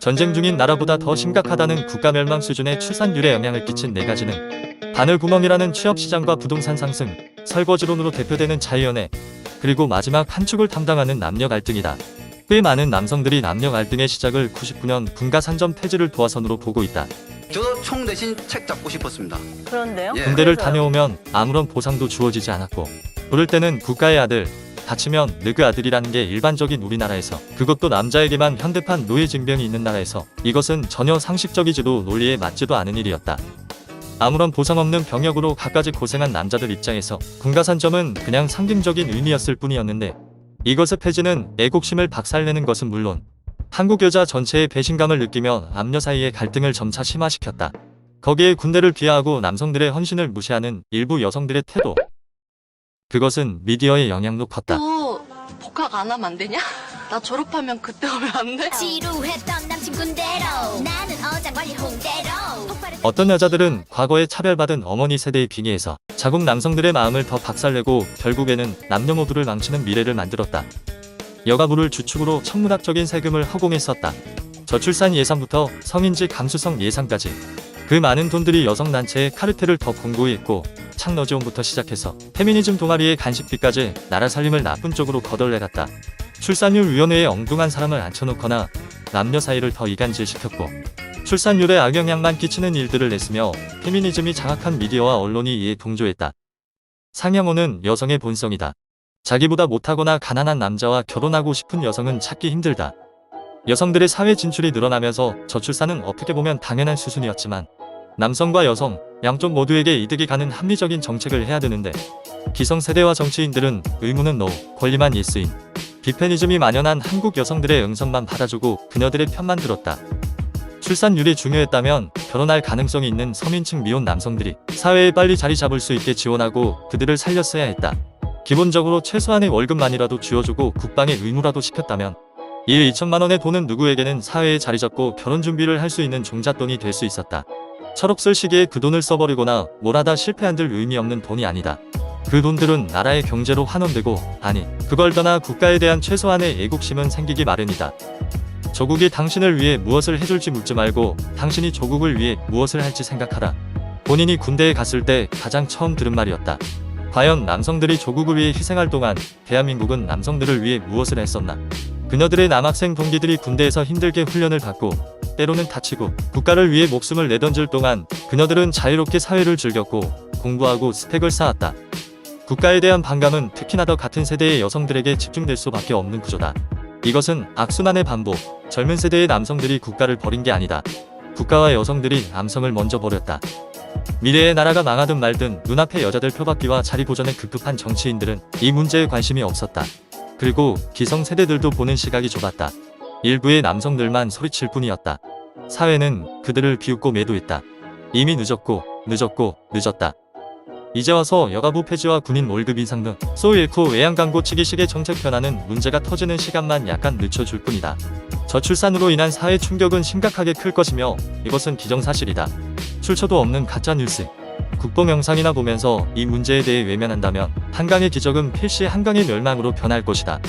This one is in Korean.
전쟁 중인 나라보다 더 심각하다는 국가 멸망 수준의 출산율에 영향을 끼친 네 가지는 바늘구멍이라는 취업시장과 부동산 상승, 설거지론으로 대표되는 자유연애, 그리고 마지막 한 축을 담당하는 남녀 갈등이다. 꽤 많은 남성들이 남녀 갈등의 시작을 99년 군가산점 폐지를 도화선으로 보고 있다. 저도 총 대신 책 잡고 싶었습니다. 그런데요? 예. 군대를 그래서요? 다녀오면 아무런 보상도 주어지지 않았고, 부를 때는 국가의 아들, 다치면 느그 아들이라는 게 일반적인 우리나라에서, 그것도 남자에게만 현대판 노예징병이 있는 나라에서 이것은 전혀 상식적이지도 논리에 맞지도 않은 일이었다. 아무런 보상 없는 병역으로 갖가지 고생한 남자들 입장에서 군가산점은 그냥 상징적인 의미였을 뿐이었는데, 이것의 폐지는 애국심을 박살내는 것은 물론 한국 여자 전체의 배신감을 느끼며 남녀 사이의 갈등을 점차 심화시켰다. 거기에 군대를 비하하고 남성들의 헌신을 무시하는 일부 여성들의 태도, 그것은 미디어의 영향도 컸다. 또 복학 안 하면 안 되냐? 나 졸업하면 그때 오면 안 돼? 지루했던 남친 군대로 나는 어장관리 홍대로 어떤 여자들은 과거에 차별받은 어머니 세대의 빙의에서 자국 남성들의 마음을 더 박살내고 결국에는 남녀 모두를 망치는 미래를 만들었다. 여가부를 주축으로 천문학적인 세금을 허공했었다. 저출산 예산부터 성인지 감수성 예산까지 그 많은 돈들이 여성단체의 카르텔을 더 공고히 했고, 창너지원부터 시작해서 페미니즘 동아리의 간식비까지 나라 살림을 나쁜 쪽으로 거덜내갔다. 출산율 위원회에 엉뚱한 사람을 앉혀놓거나 남녀 사이를 더 이간질시켰고, 출산율에 악영향만 끼치는 일들을 했으며 페미니즘이 장악한 미디어와 언론이 이에 동조했다. 상향호는 여성의 본성이다. 자기보다 못하거나 가난한 남자와 결혼하고 싶은 여성은 찾기 힘들다. 여성들의 사회 진출이 늘어나면서 저출산은 어떻게 보면 당연한 수순이었지만, 남성과 여성 양쪽 모두에게 이득이 가는 합리적인 정책을 해야 되는데, 기성세대와 정치인들은 의무는 노, 권리만 예스인, 비페니즘이 만연한 한국 여성들의 응선만 받아주고 그녀들의 편만 들었다. 출산율이 중요했다면 결혼할 가능성이 있는 서민층 미혼 남성들이 사회에 빨리 자리 잡을 수 있게 지원하고 그들을 살렸어야 했다. 기본적으로 최소한의 월급만이라도 쥐어주고 국방의 의무라도 시켰다면, 이 2천만 원의 돈은 누구에게는 사회에 자리 잡고 결혼 준비를 할 수 있는 종잣돈이 될 수 있었다. 철없을 시기에 그 돈을 써버리거나 뭘 하다 실패한들 의미 없는 돈이 아니다. 그 돈들은 나라의 경제로 환원되고, 아니 그걸 떠나 국가에 대한 최소한의 애국심은 생기기 마련이다. 조국이 당신을 위해 무엇을 해줄지 묻지 말고 당신이 조국을 위해 무엇을 할지 생각하라. 본인이 군대에 갔을 때 가장 처음 들은 말이었다. 과연 남성들이 조국을 위해 희생할 동안 대한민국은 남성들을 위해 무엇을 했었나? 그녀들의 남학생 동기들이 군대에서 힘들게 훈련을 받고 때로는 다치고 국가를 위해 목숨을 내던질 동안 그녀들은 자유롭게 사회를 즐겼고 공부하고 스펙을 쌓았다. 국가에 대한 반감은 특히나 더 같은 세대의 여성들에게 집중될 수밖에 없는 구조다. 이것은 악순환의 반복, 젊은 세대의 남성들이 국가를 버린 게 아니다. 국가와 여성들이 남성을 먼저 버렸다. 미래의 나라가 망하든 말든 눈앞의 여자들 표받기와 자리 보전에 급급한 정치인들은 이 문제에 관심이 없었다. 그리고 기성세대들도 보는 시각이 좁았다. 일부의 남성들만 소리칠 뿐이었다. 사회는 그들을 비웃고 매도했다. 이미 늦었다. 이제 와서 여가부 폐지와 군인 월급 인상 등 소 잃고 외양 광고 치기식의 정책 변화는 문제가 터지는 시간만 약간 늦춰줄 뿐이다. 저출산으로 인한 사회 충격은 심각하게 클 것이며 이것은 기정사실이다. 출처도 없는 가짜뉴스, 국뽕 영상이나 보면서 이 문제에 대해 외면한다면 한강의 기적은 필시 한강의 멸망으로 변할 것이다.